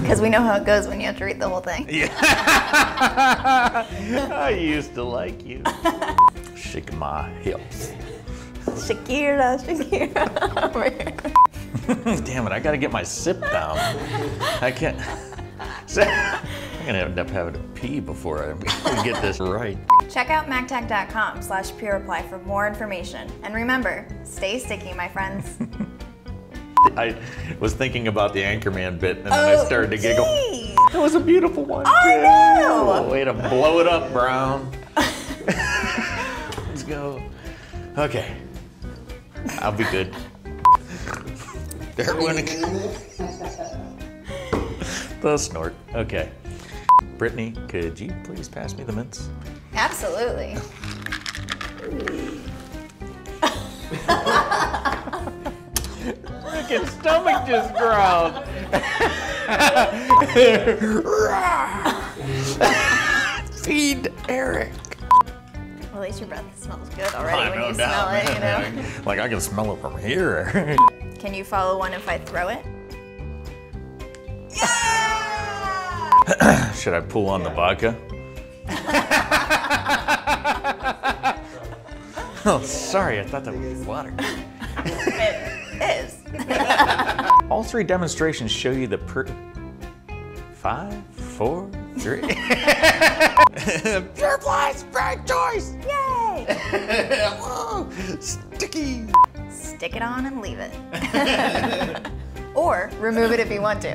Because we know how it goes when you have to read the whole thing. Yeah. I used to like you. Shaking my hips. Shakira, Shakira. Over here. Damn it, I gotta get my sip down. I can't. I'm gonna end up having to pee before I get this right. Check out mactac.com/PUREapply for more information. And remember, stay sticky, my friends. I was thinking about the Anchorman bit and then I started to giggle. Geez. That was a beautiful one. Oh, no. Way to blow it up, Brown. Let's go. Okay. I'll be good. There went the snort. Okay. Brittany, could you please pass me the mints? Absolutely. Freaking stomach just growled. Feed Eric. Well, at least your breath smells good already when you doubt, smell it, you know? Like I can smell it from here. Can you follow one if I throw it? Should I pull on the vodka? Oh, sorry, I thought that was water. It is. All three demonstrations show you the 5, 4, 3. PUREapply's right choice! Yay! Whoa, sticky! Stick it on and leave it. Or remove it if you want to.